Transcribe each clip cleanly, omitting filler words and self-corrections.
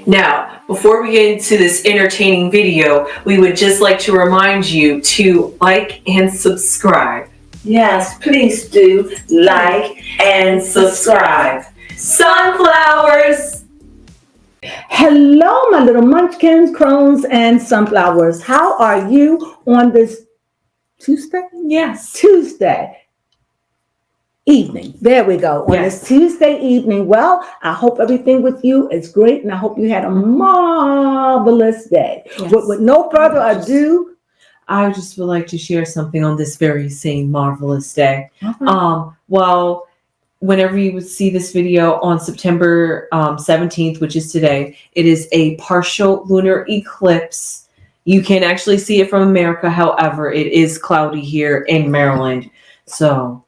Now, before we get into this entertaining video, we would just like to remind you to like and subscribe. Yes, please do like and subscribe. Sunflowers! Hello, my little munchkins, crones, and sunflowers. How are you on this Tuesday? Yes. Tuesday evening. There we go. On this Tuesday evening. Well, I hope everything with you is great, and I hope you had a marvelous day. Yes. With no further ado, I just would like to share something on this very same marvelous day. Well, whenever you would see this video on September 17th, which is today, it is a partial lunar eclipse. You can actually see it from America. However, it is cloudy here in Maryland. So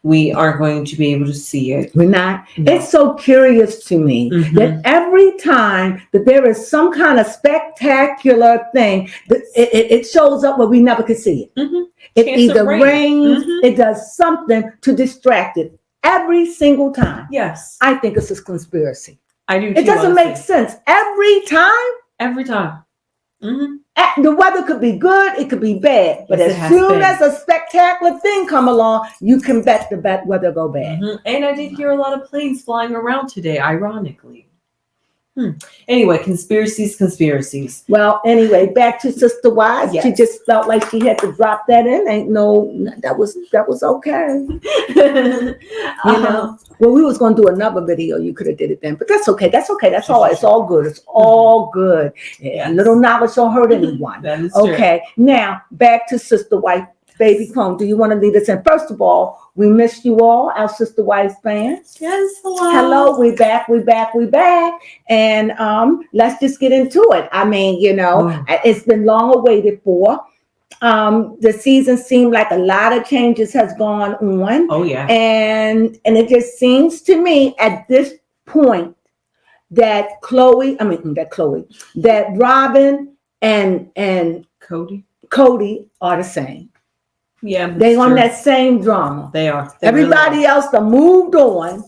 we aren't going to be able to see it. We're not. No. It's so curious to me that every time that there is some kind of spectacular thing, it shows up where we never could see it. It either rains, it does something to distract it. Every single time. Yes. I think it's a conspiracy. I do too. It doesn't make sense. Every time. Every time. The weather could be good, it could be bad, but as soon as a spectacular thing come along, you can bet the weather go bad. And I did hear a lot of planes flying around today, ironically. Anyway, conspiracies. Well, anyway, back to Sister Wise. Yes. She just felt like she had to drop that in. That was okay. You know. Well, we was going to do another video. You could have did it then, but that's okay. That's all. It's all good. It's all good. A little knowledge don't hurt anyone. That is true. Okay. Now back to Sister White, baby Crone. Do you want to lead us in? First of all, we missed you all, our Sister White fans. Yes. Hello. We back. And let's just get into it. I mean, it's been long awaited for. The season seemed like a lot of changes has gone on. Oh yeah. And it just seems to me at this point that Robin and Cody are the same. Yeah. They on that same drama. They are. Everybody else that moved on.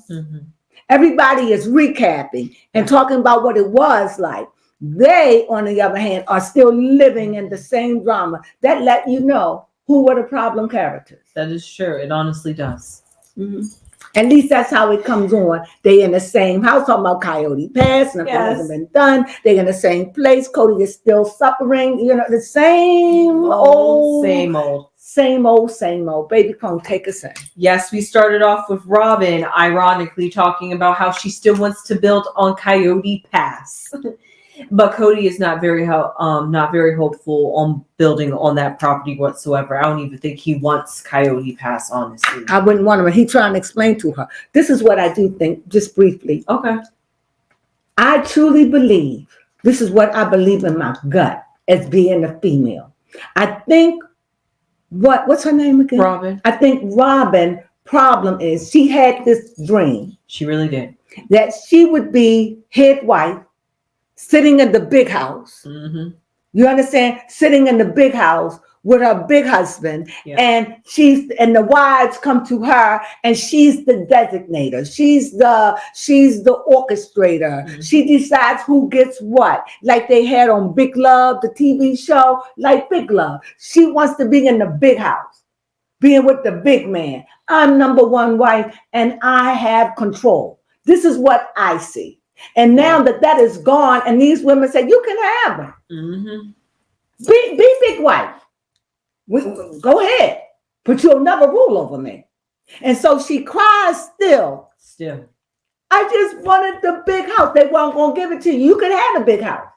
Everybody is recapping and talking about what it was like. They, on the other hand, are still living in the same drama. That let you know who were the problem characters. That is true. It honestly does. At least that's how it comes on. They in the same house, talking about Coyote Pass, and it hasn't been done. They're in the same place. Cody is still suffering. The same old. Baby Crone, take us in. Yes, we started off with Robin, ironically, talking about how she still wants to build on Coyote Pass. But Cody is not very hopeful on building on that property whatsoever. I don't even think he wants Coyote Pass, honestly. I wouldn't want him. He trying to explain to her. This is what I do think, just briefly. Okay. I truly believe, this is what I believe in my gut as being a female. I think, what's her name again? Robin. I think Robin problem is she had this dream. She really did. That she would be head wife, sitting in the big house. You understand? Sitting in the big house with her big husband, and the wives come to her, and she's the designator. She's the orchestrator. She decides who gets what. Like they had on Big Love, the TV show, like Big Love. She wants to be in the big house, being with the big man. I'm number one wife, and I have control. This is what I see. And now that is gone, and these women say, you can have them. Be big wife. Go ahead. But you'll never rule over me. And so she cries still. I just wanted the big house. They weren't going to give it to you. You can have the big house.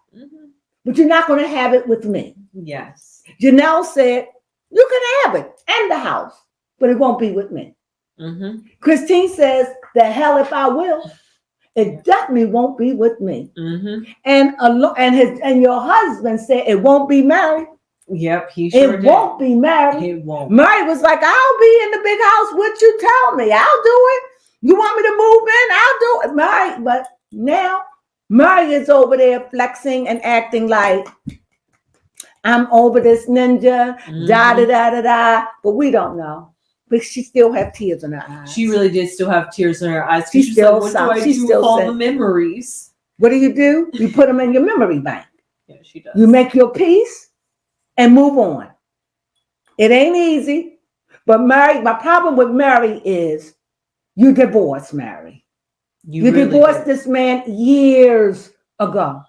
But you're not going to have it with me. Yes. Janelle said, you can have it and the house, but it won't be with me. Christine says, the hell if I will. It definitely won't be with me. And your husband said it won't be married. Yep, he sure did. It won't be married. It won't. Murray was like, I'll be in the big house. What you tell me? I'll do it. You want me to move in? I'll do it. Murray, but now Murray is over there flexing and acting like I'm over this ninja, da. But we don't know. But she still have tears in her eyes. She really did still have tears in her eyes. She's still like, what do I do with all the memories? What do? You put them in your memory bank. Yeah, she does. You make your peace and move on. It ain't easy, but Mary, my problem with Mary is you divorced Mary. You really divorced this man years ago.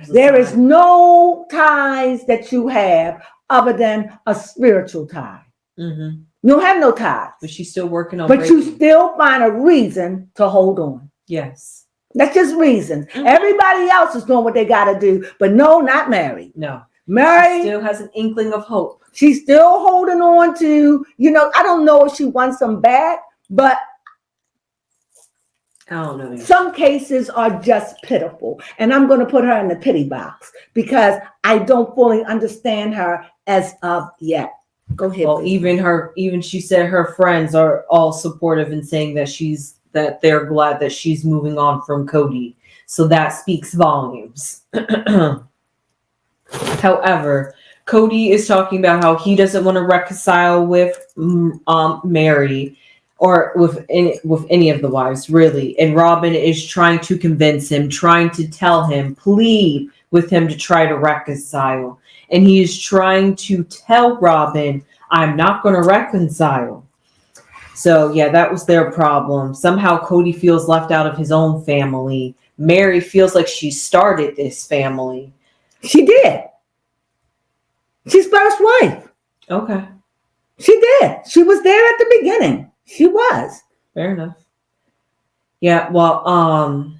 There is no ties that you have other than a spiritual tie. Mm-hmm. You don't have no ties. But she's still working on But breaking. You still find a reason to hold on. Yes. That's just reasons. Mm-hmm. Everybody else is doing what they got to do, but no, not Mary. No. Mary she still has an inkling of hope. She's still holding on to, I don't know if she wants them back, but I don't know. Some cases are just pitiful. And I'm going to put her in the pity box because I don't fully understand her as of yet. Go ahead. Well, even she said her friends are all supportive in saying that they're glad that she's moving on from Cody. So that speaks volumes. However, Cody is talking about how he doesn't want to reconcile with Mary or with any of the wives, really. And Robin is trying to convince him, trying to tell him, plead with him to try to reconcile. And he is trying to tell Robin, I'm not going to reconcile. So, yeah, that was their problem. Somehow Cody feels left out of his own family. Mary feels like she started this family. She did. She's first wife. Okay. She did. She was there at the beginning. She was. Fair enough. Yeah, well,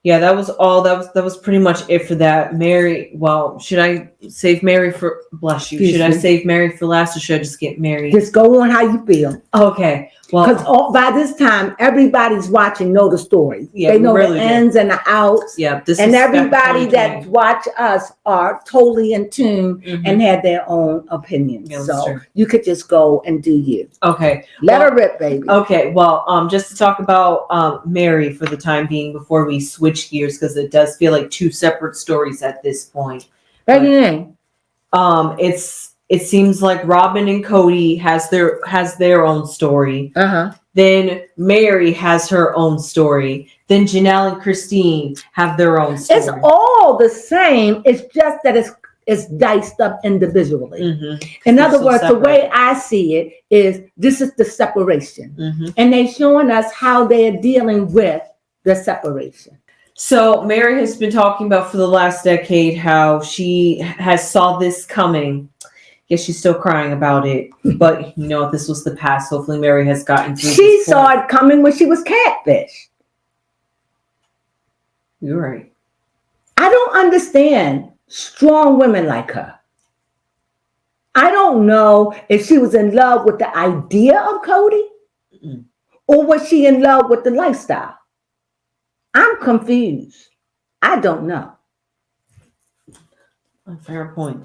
yeah, that was all. That was pretty much it for that. Mary, well, should I save Mary for, bless you, should I save Mary for last or should I just get Mary? Just go on how you feel. Okay. Well, because by this time, everybody's watching know the story. Yeah, they know really the ins and the outs. Yeah, and everybody that watch us are totally in tune and have their own opinions. Yeah, so you could just go and do you. Okay. Let her rip, baby. Okay. Well, just to talk about Mary for the time being before we switch gears, because it does feel like two separate stories at this point. It seems like Robin and Cody has their own story. Uh-huh. Then Mary has her own story. Then Janelle and Christine have their own story. It's all the same. It's just that it's diced up individually. Mm-hmm. In other words, the way I see it is this is the separation. Mm-hmm. And they're showing us how they're dealing with the separation. So Mary has been talking about for the last decade how she has saw this coming. Yes, she's still crying about it, but this was the past. Hopefully Mary has gotten through. She saw it coming when she was catfish. You're right. I don't understand strong women like her. I don't know if she was in love with the idea of Cody or was she in love with the lifestyle. I'm confused. I don't know. A fair point.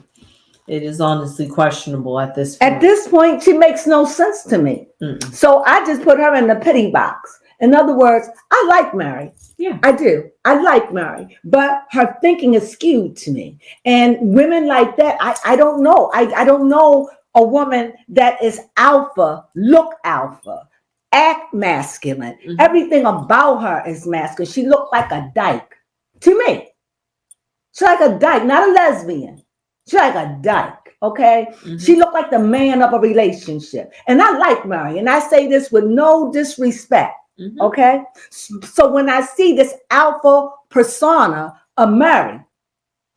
It is honestly questionable at this point. At this point, she makes no sense to me. Mm-mm. So I just put her in the pity box. In other words, I like Mary. Yeah, I do. I like Mary, but her thinking is skewed to me. And women like that, I don't know. I don't know a woman that is alpha, look alpha, act masculine. Mm-hmm. Everything about her is masculine. She looked like a dyke to me. She's like a dyke, not a lesbian. She's like a dyke, okay? Mm-hmm. She looked like the man of a relationship. And I like Mary, and I say this with no disrespect, okay? So when I see this alpha persona of Mary,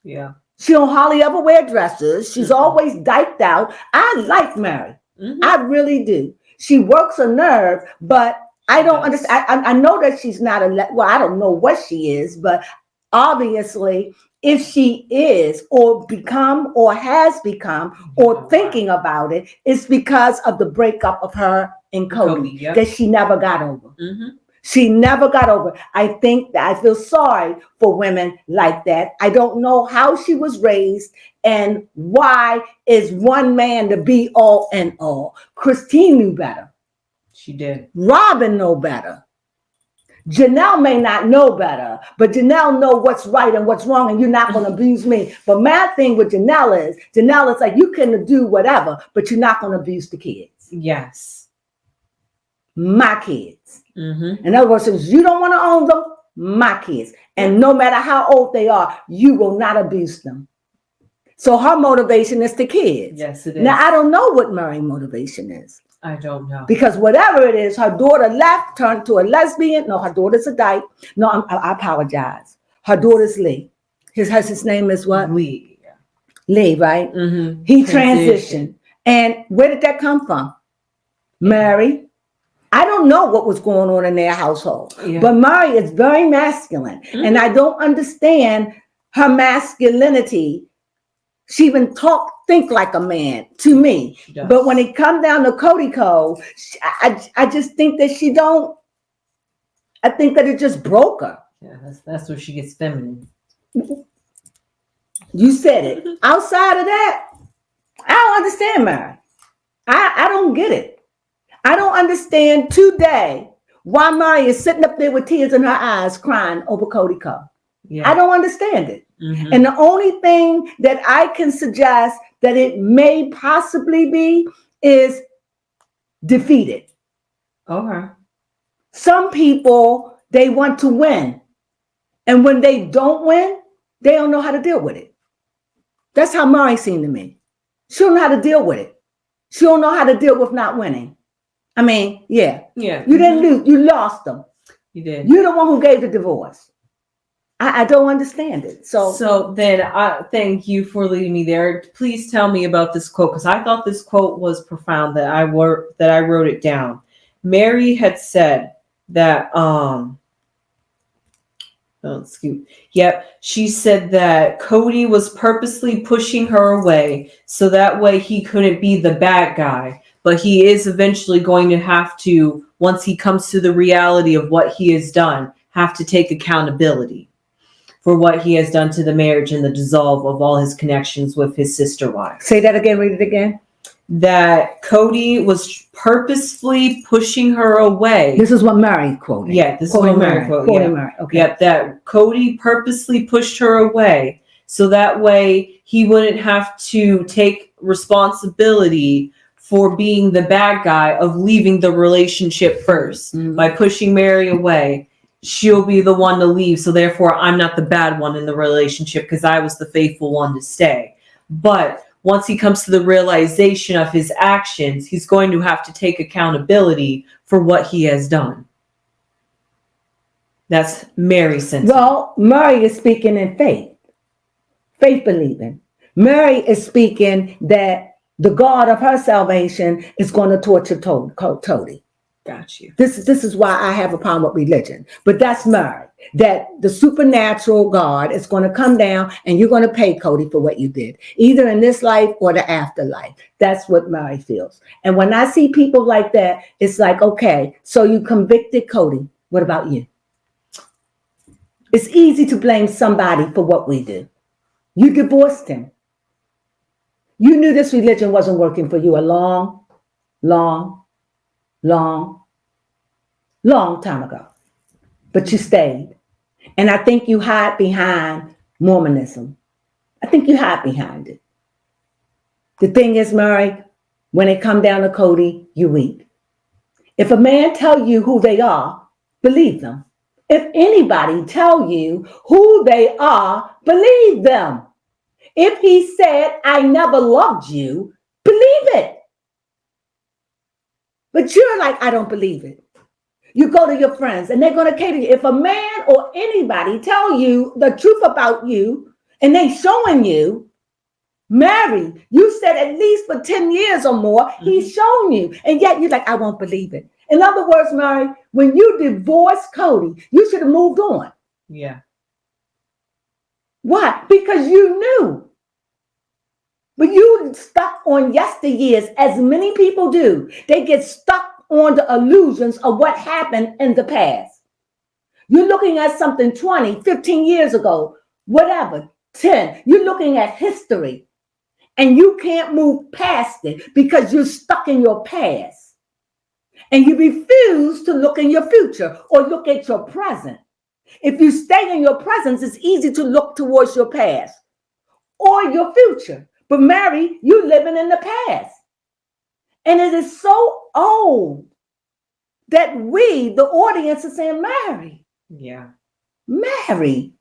she don't hardly ever wear dresses. She's always dyked out. I like Mary. I really do. She works a nerve, but I don't understand. I know that she's not I don't know what she is, but obviously, if she is or become or has become or thinking about it, it's because of the breakup of her and Cody that she never got over. Mm-hmm. She never got over. I think that I feel sorry for women like that. I don't know how she was raised and why is one man the be all and all. Christine knew better. She did. Robin knew better. Janelle may not know better, but Janelle know what's right and what's wrong, and you're not going to abuse me. But my thing with Janelle is like, you can do whatever, but you're not going to abuse the kids. Yes. My kids. Mm-hmm. In other words, if you don't want to own them, my kids. And no matter how old they are, you will not abuse them. So her motivation is the kids. Yes, it is. Now, I don't know what Murray's motivation is. I don't know. Because whatever it is, her daughter left, turned to a lesbian. No, her daughter's a dyke. No, I apologize. Her daughter's Lee. His name is what? Lee. Lee, right? Mm-hmm. He transitioned. And where did that come from? Mary. I don't know what was going on in their household. Yeah. But Mary is very masculine. Mm-hmm. And I don't understand her masculinity. She even think like a man to me. But when it comes down to Cody Cole, I just think that she don't. I think that it just broke her. Yeah, that's where she gets feminine. You said it. Outside of that, I don't understand Mary. I don't get it. I don't understand today why Mary is sitting up there with tears in her eyes crying over Cody Cole. Yeah. I don't understand it. Mm-hmm. And the only thing that I can suggest that it may possibly be is defeated. Okay. Some people, they want to win. And when they don't win, they don't know how to deal with it. That's how Mari seemed to me. She don't know how to deal with it. She don't know how to deal with not winning. I mean, yeah. Yeah. You didn't lose. You lost them. You did. You're the one who gave the divorce. I don't understand it. So then I thank you for leading me there. Please tell me about this quote, because I thought this quote was profound that I wrote it down. Mary had said that she said that Cody was purposely pushing her away so that way he couldn't be the bad guy, but he is eventually going to have to, once he comes to the reality of what he has done, have to take accountability for what he has done to the marriage and the dissolve of all his connections with his sister wives. Say that again, read it again. That Cody was purposefully pushing her away. This is what Mary quoted. Yeah, this is what Mary quoted. Yeah. Mary. Okay. Yep, that Cody purposely pushed her away so that way he wouldn't have to take responsibility for being the bad guy of leaving the relationship first. Mm-hmm. By pushing Mary away, she'll be the one to leave. So therefore, I'm not the bad one in the relationship because I was the faithful one to stay. But once he comes to the realization of his actions, he's going to have to take accountability for what he has done. That's Mary's sense. Well, Mary is speaking in faith believing. Mary is speaking that the God of her salvation is going to torture Cody. Got you. This is why I have a problem with religion. But that's Mary. That the supernatural God is going to come down and you're going to pay Cody for what you did, either in this life or the afterlife. That's what Mary feels. And when I see people like that, it's like, okay, so you convicted Cody. What about you? It's easy to blame somebody for what we do. You divorced him. You knew this religion wasn't working for you a long time ago. But you stayed. And I think you hide behind Mormonism. I think you hide behind it. The thing is, Mary, when it comes down to Cody, you weak. If a man tell you who they are, believe them. If anybody tell you who they are, believe them. If he said, I never loved you, believe it. But you're like, I don't believe it. You go to your friends and they're going to cater you. If a man or anybody tell you the truth about you and they showing you, Mary, you said at least for 10 years or more, he's shown you. And yet you're like, I won't believe it. In other words, Mary, when you divorced Cody, you should have moved on. Yeah. Why? Because you knew. But you stuck on yesteryears, as many people do. They get stuck on the illusions of what happened in the past. You're looking at something 20, 15 years ago, whatever, 10. You're looking at history and you can't move past it because you're stuck in your past. And you refuse to look in your future or look at your present. If you stay in your presence, it's easy to look towards your past or your future. But Mary, you living in the past. And it is so old that we, the audience, is saying, Mary. Yeah. Mary.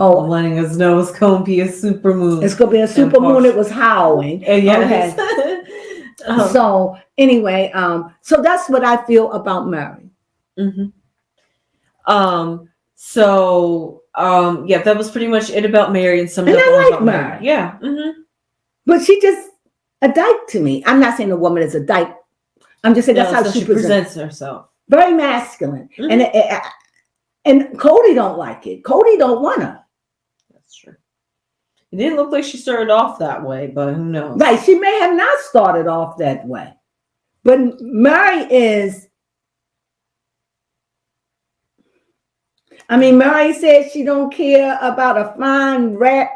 Oh, letting us know it's gonna be a super moon. it's gonna be a super moon. It was howling. Yes. Okay. So anyway, so that's what I feel about Mary. Mm-hmm. Yeah, that was pretty much it about Mary and some. And I like Mary. Yeah. Mm-hmm. But she just a dyke to me. I'm not saying a woman is a dyke. I'm just saying that's how she presents herself. Very masculine. Mm-hmm. And Cody don't like it. Cody don't want her. That's true. It didn't look like she started off that way, but who knows? Right. She may have not started off that way. But Mary is. Mary said she don't care about a flying rat.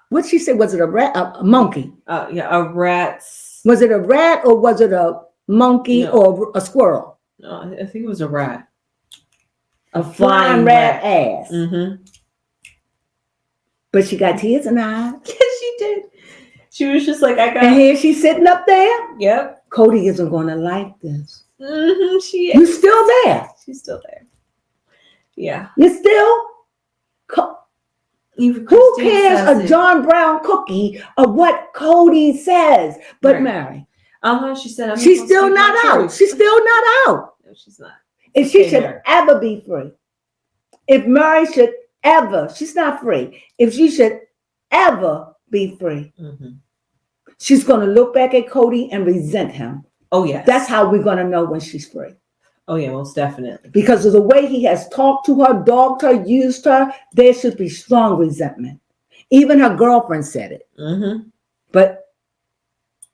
What she said? Was it a rat? A monkey? Yeah, a rat. Was it a rat or was it a monkey or a squirrel? No, I think it was a rat. A flying rat ass. Mm-hmm. But she got tears in her eyes. Yes, she did. She was just like, I got. And here she's sitting up there. Yep. Cody isn't going to like this. Mm-hmm. She is. You're still there. She's still there. Yeah. You're still. Who cares a John Brown cookie of what Cody says? But right. Mary. She said, she's still not out. She's still not out. No, she's not. If she should ever be free. If Mary should ever, she's not free. If she should ever be free, she's going to look back at Cody and resent him. Oh, yes. That's how we're going to know when she's free. Oh, yeah, most definitely. Because of the way he has talked to her, dogged her, used her, there should be strong resentment. Even her girlfriend said it. Mm-hmm. But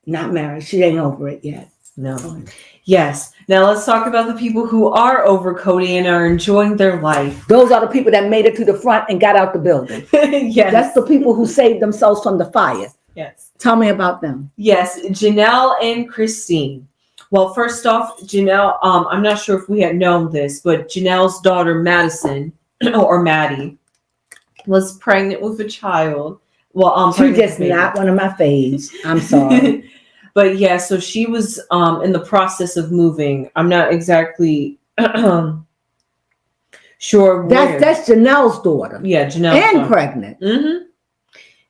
not Mary. She ain't over it yet. No. Yes. Now let's talk about the people who are over Cody and are enjoying their life. Those are the people that made it to the front and got out the building. Yes. That's the people who saved themselves from the fire. Yes. Tell me about them. Yes. Janelle and Christine. Well, first off, Janelle, I'm not sure if we had known this, but Janelle's daughter, Madison, or Maddie, was pregnant with a child. Well, she's just not one of my faves. I'm sorry. But yeah, so she was in the process of moving. I'm not exactly sure where. That's Janelle's daughter. Yeah, Janelle's and daughter. Pregnant. Mm-hmm.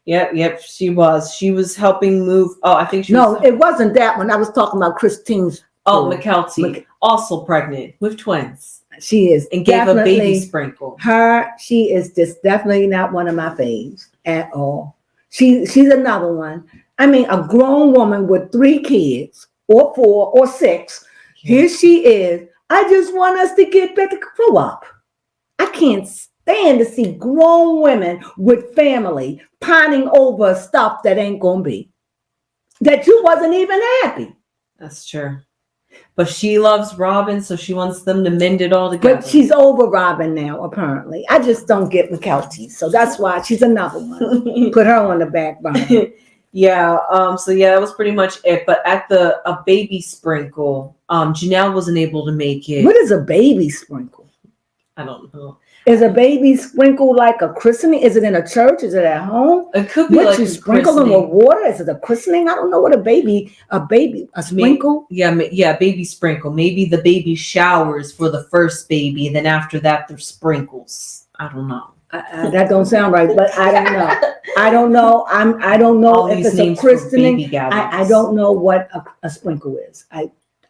Yep, she was. She was helping move. Oh, I think she was. No, it wasn't that one. I was talking about Christine's. Oh, McKelty. Also pregnant with twins. She is. And gave a baby sprinkle. She is just definitely not one of my faves at all. She's another one. A grown woman with 3 kids, or 4, or 6. Yeah. Here she is. I just want us to get back to grow up. I can't stand to see grown women with family pining over stuff that ain't gonna be. That you wasn't even happy. That's true. But she loves Robin, so she wants them to mend it all together. But she's over Robin now, apparently. I just don't get McKelty, so that's why she's another one. Put her on the back burner. Yeah. So yeah, that was pretty much it. But at a baby sprinkle, Janelle wasn't able to make it. What is a baby sprinkle? I don't know. Is a baby sprinkle like a christening? Is it in a church? Is it at home? It could be what, like you sprinkle them with water. Is it a christening? I don't know what a sprinkle. Yeah, baby sprinkle. Maybe the baby showers for the first baby, then after that there's sprinkles. I don't know. That don't sound right, but I don't know. I don't know. I don't know if it's a christening. I don't know what a sprinkle is.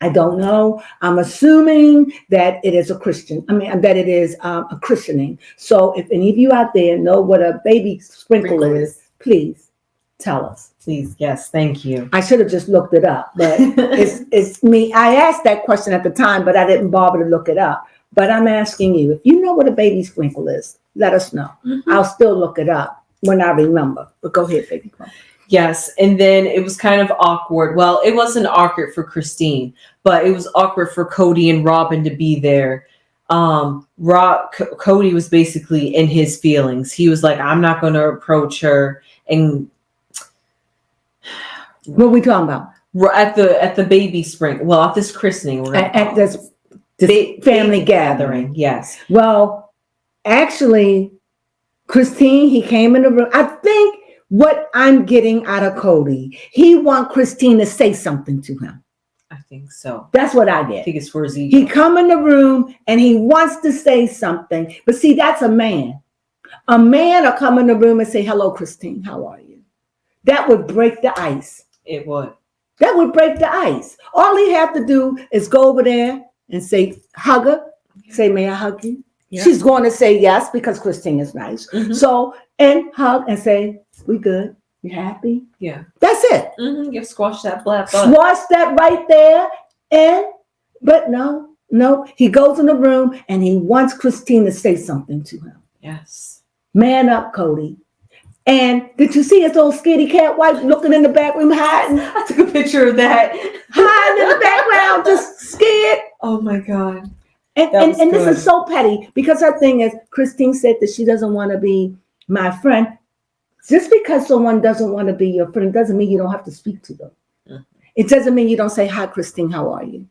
I don't know. I'm assuming that it is a Christian. That it is a christening. So if any of you out there know what a baby sprinkle is, please tell us. Please, yes, thank you. I should have just looked it up, but it's me. I asked that question at the time, but I didn't bother to look it up. But I'm asking you, if you know what a baby sprinkle is, let us know. Mm-hmm. I'll still look it up when I remember. But go ahead, baby. Yes, and then it was kind of awkward. Well, it wasn't awkward for Christine, but it was awkward for Cody and Robin to be there. Cody was basically in his feelings. He was like, I'm not going to approach her. And what are we talking about? At the baby spring. Well, at this christening. At this family gathering. Yes. Well, actually, Christine, he came in the room. I think what I'm getting out of Cody. He wants Christine to say something to him. I think so. That's what I get. I think it's for his ego. He come in the room and he wants to say something. But see, that's a man. A man will come in the room and say, hello, Christine, how are you? That would break the ice. It would. That would break the ice. All he have to do is go over there and say, hug her. Say, may I hug you? Yeah. She's going to say yes because Christine is nice. Mm-hmm. So, and hug and say, we good. You happy? Yeah. That's it. Mm-hmm. You squash that black butt. Squash that right there. But no. He goes in the room and he wants Christine to say something to him. Yes. Man up, Cody. And did you see his old scaredy cat wife looking in the back room hiding? I took a picture of that. Hiding in the background, just scared. Oh my God. And this is so petty because her thing is, Christine said that she doesn't want to be my friend. Just because someone doesn't want to be your friend doesn't mean you don't have to speak to them. Mm-hmm. It doesn't mean you don't say, hi, Christine, how are you?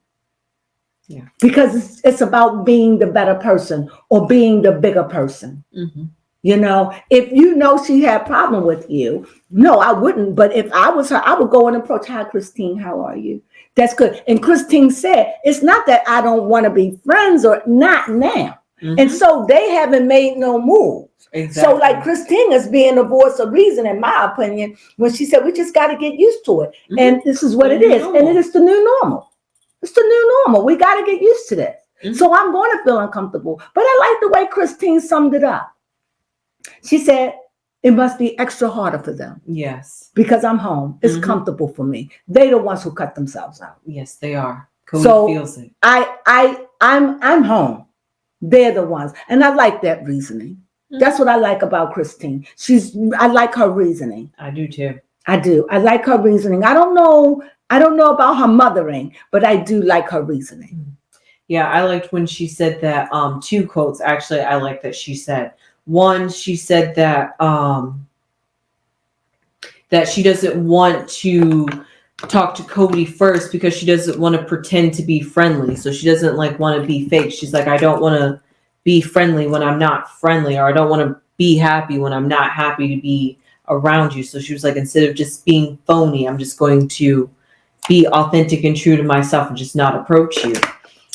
Yeah. Because it's about being the better person or being the bigger person. Mm-hmm. You know, if you know she had a problem with you, no, I wouldn't. But if I was her, I would go and approach, hi, Christine, how are you? That's good. And Christine said, it's not that I don't want to be friends or not now. Mm-hmm. And so they haven't made no move. Exactly. So like Christine is being a voice of reason, in my opinion, when she said, we just got to get used to it. Mm-hmm. And this is what it is. Normal. And it is the new normal. It's the new normal. We got to get used to this. Mm-hmm. So I'm going to feel uncomfortable. But I like the way Christine summed it up. She said, it must be extra harder for them. Yes. Because I'm home. It's comfortable for me. They're the ones who cut themselves out. Yes, they are. Cody feels it. I'm home. They're the ones. And I like that reasoning. Mm-hmm. That's what I like about Christine. I like her reasoning. I do too. I do. I like her reasoning. I don't know about her mothering, but I do like her reasoning. Yeah, I liked when she said that, 2 quotes, actually, I like that she said. One, she said that that she doesn't want to talk to Cody first because she doesn't want to pretend to be friendly. So she doesn't want to be fake. She's like, I don't want to be friendly when I'm not friendly, or I don't want to be happy when I'm not happy to be around you. So she was like, instead of just being phony, I'm just going to be authentic and true to myself and just not approach you.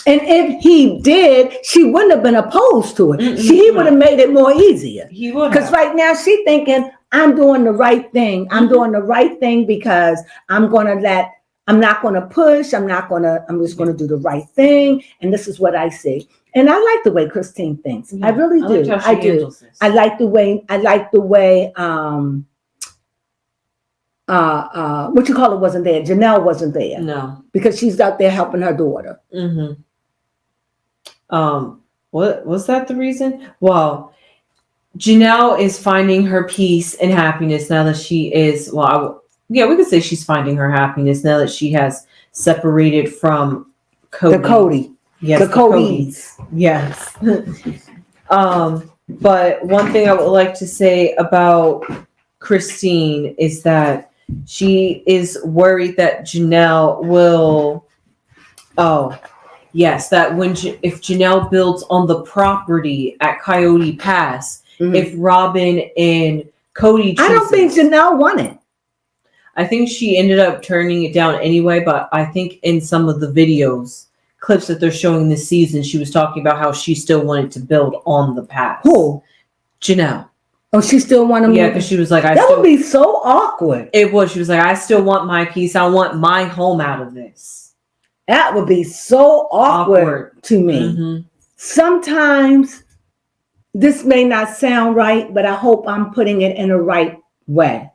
And if he did, she wouldn't have been opposed to it. He would have made it more easier. He would. Because right now she's thinking, I'm doing the right thing. I'm doing the right thing because I'm not going to push. I'm just going to do the right thing. And this is what I see. And I like the way Christine thinks. Yeah, I really do. I do. I like the way, what you call it wasn't there. Janelle wasn't there. No. Because she's out there helping her daughter. Mm-hmm. What was that the reason? Well, Janelle is finding her peace and happiness now that she is, we could say she's finding her happiness now that she has separated from Cody. The Cody. Yes, the Codys. Yes. But one thing I would like to say about Christine is that she is worried that Janelle will, if Janelle builds on the property at Coyote Pass, if Robin and Cody chooses, I don't think Janelle won it. I think she ended up turning it down anyway, but I think in some of the clips that they're showing this season, she was talking about how she still wanted to build on the pass. Who? Janelle. Oh, she still wanted to. Yeah, because she was like, that would be so awkward. It was. She was like, I still want my piece. I want my home out of this. That would be so awkward to me. Mm-hmm. Sometimes this may not sound right, but I hope I'm putting it in the right way.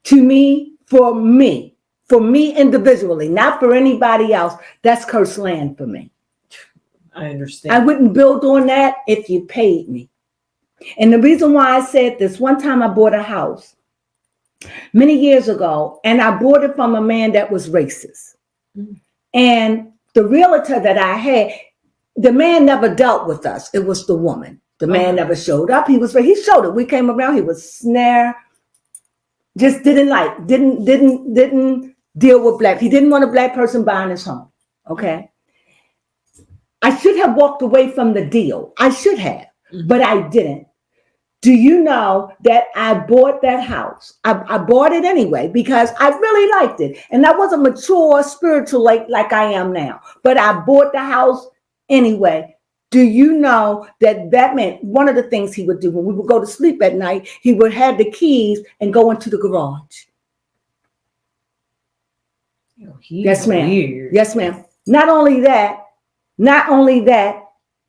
To me, for me individually, not for anybody else, that's cursed land for me. I understand. I wouldn't build on that if you paid me. And the reason why I said this, one time I bought a house many years ago, and I bought it from a man that was racist. Mm-hmm. And the realtor that I had, the man never dealt with us. It was the woman. The man never showed up. He showed it. We came around. He was snare. Just didn't deal with black. He didn't want a black person buying his home. Okay. I should have walked away from the deal. I should have, but I didn't. Do you know that I bought that house? I bought it anyway because I really liked it. And I wasn't mature spiritual like I am now. But I bought the house anyway. Do you know that meant one of the things he would do when we would go to sleep at night, he would have the keys and go into the garage. Yes, ma'am. Weird. Yes, ma'am. Not only that,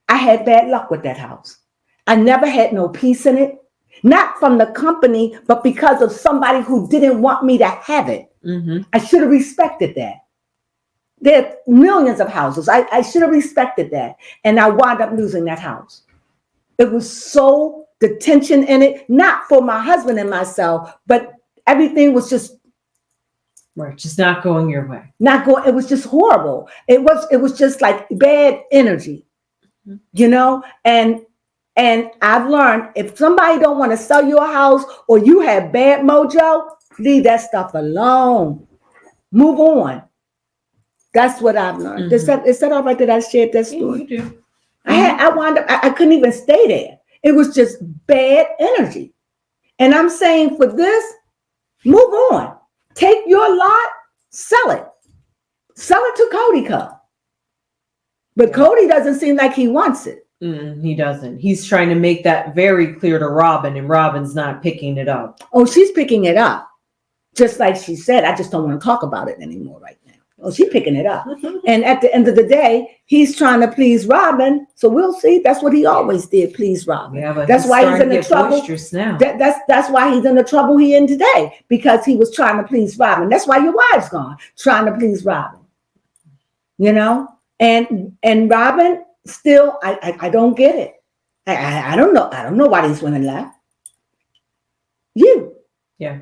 I had bad luck with that house. I never had no peace in it, not from the company, but because of somebody who didn't want me to have it. Mm-hmm. I should have respected that. There are millions of houses. I should have respected that. And I wound up losing that house. It was so, the tension in it, not for my husband and myself, but everything was just right, just not going your way. Not going, it was just horrible. It was just like bad energy, you know? And I've learned if somebody don't want to sell you a house or you have bad mojo, leave that stuff alone. Move on. That's what I've learned. Mm-hmm. Is that all right that I shared that story? Yeah, you do. I wound up, I couldn't even stay there. It was just bad energy. And I'm saying for this, move on. Take your lot, sell it. Sell it to Cody Co. But Cody doesn't seem like he wants it. He doesn't. He's trying to make that very clear to Robin, and Robin's not picking it up. Oh, she's picking it up. Just like she said, I just don't want to talk about it anymore right now. Oh, she's picking it up. And at the end of the day, he's trying to please Robin. So we'll see. That's what he always did, please Robin. Yeah, but that's why he's in the trouble. Now. That's why he's in the trouble he in today, because he was trying to please Robin. That's why your wife's gone, trying to please Robin. You know? And Robin still, I don't get it. I don't know. I don't know why these women left. You. Yeah.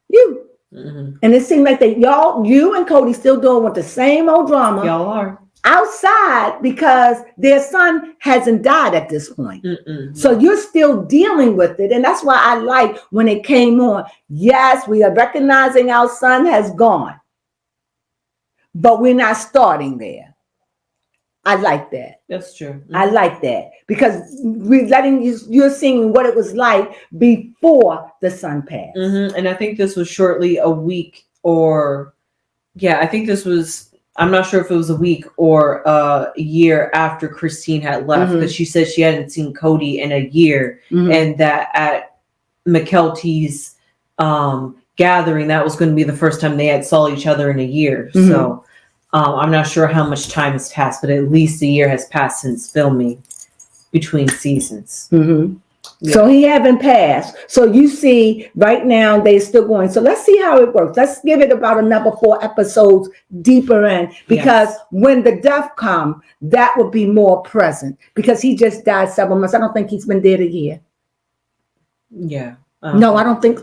You. Mm-hmm. And it seemed like you and Cody still doing with the same old drama. Y'all are. Outside because their son hasn't died at this point. Mm-mm. So you're still dealing with it. And that's why I like when it came on. Yes, we are recognizing our son has gone. But we're not starting there. I like that. That's true. Mm-hmm. I like that because we're letting you're seeing what it was like before the son passed. Mm-hmm. And I think this was shortly a week I think this was, I'm not sure if it was a week or a year after Christine had left, because she said she hadn't seen Cody in a year, and that at McKelty's gathering, that was going to be the first time they had saw each other in a year. So I'm not sure how much time has passed, but at least a year has passed since filming between seasons. Yeah. So he haven't passed. So you see right now they're still going. So let's see how it works. Let's give it about another 4 episodes deeper in, because when the death come, that will be more present, because he just died several months. I don't think he's been dead a year. Yeah. No, I don't think.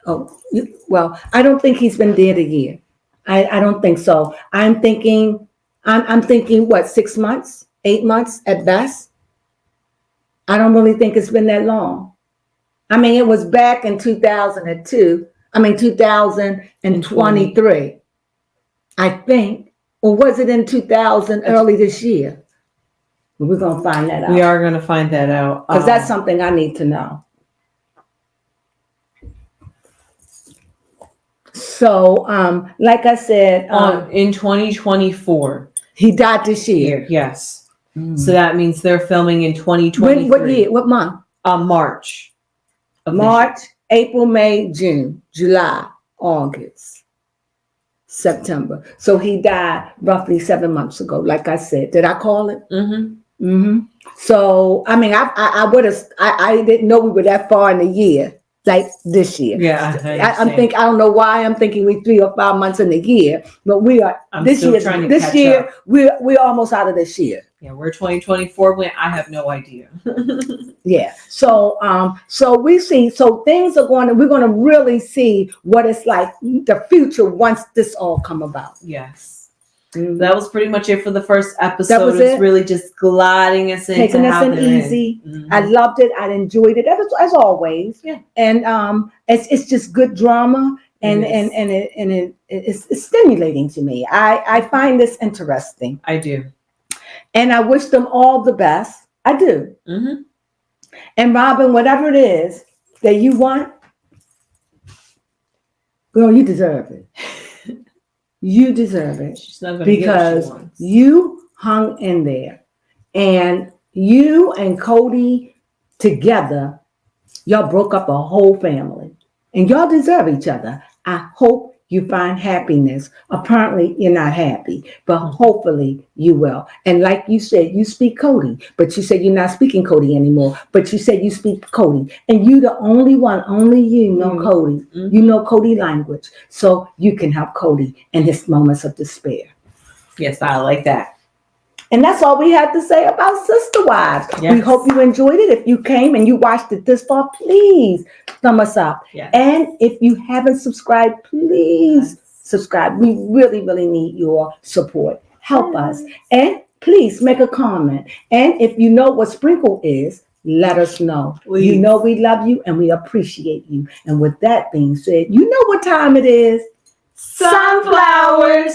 I don't think he's been dead a year. I don't think so. I'm thinking what, 6 months, 8 months at best. I don't really think it's been that long. I mean, it was back in 2023, I think. Or was it in 2000, early this year? We're going to find that out. We are going to find that out. Because that's something I need to know. So, like I said, in 2024, he died this year. Yes. So that means they're filming in 2023. What year? What month? March. March, April, May, June, July, August, September. So he died roughly 7 months ago. Like I said, did I call it? So I mean, I didn't know we were that far in the year. Like this year. Yeah. I don't know why I'm thinking we 3 or 5 months in the year, but we are this year, we're almost out of this year. Yeah, we're 2024 when I have no idea. Yeah. So we see, so things are we're going to really see what it's like the future once this all come about. Yes. That was pretty much it for the first episode. That was it. Really just gliding us into taking us in easy. I loved it. I enjoyed it as always. Yeah. And it's just good drama, and it's stimulating to me. I find this interesting. I do. And I wish them all the best. I do. And Robin, whatever it is that you want, girl, you deserve it. You deserve it. She's not going to get what she Because wants. you hung in there. And you and Cody together, y'all broke up a whole family. And y'all deserve each other. I hope you find happiness. Apparently, you're not happy, but hopefully you will. And like you said, you speak Cody, but you said you're not speaking Cody anymore. But you said you speak Cody. And you the only one, only you know Cody. You know Cody language. So you can help Cody in his moments of despair. Yes, I like that. And that's all we had to say about Sister Wives. Yes. We hope you enjoyed it. If you came and you watched it this far, please thumb us up. Yes. And if you haven't subscribed, please subscribe. We really, really need your support. Help us. And please make a comment. And if you know what sprinkle is, let us know. Please. You know we love you and we appreciate you. And with that being said, you know what time it is. Sunflowers.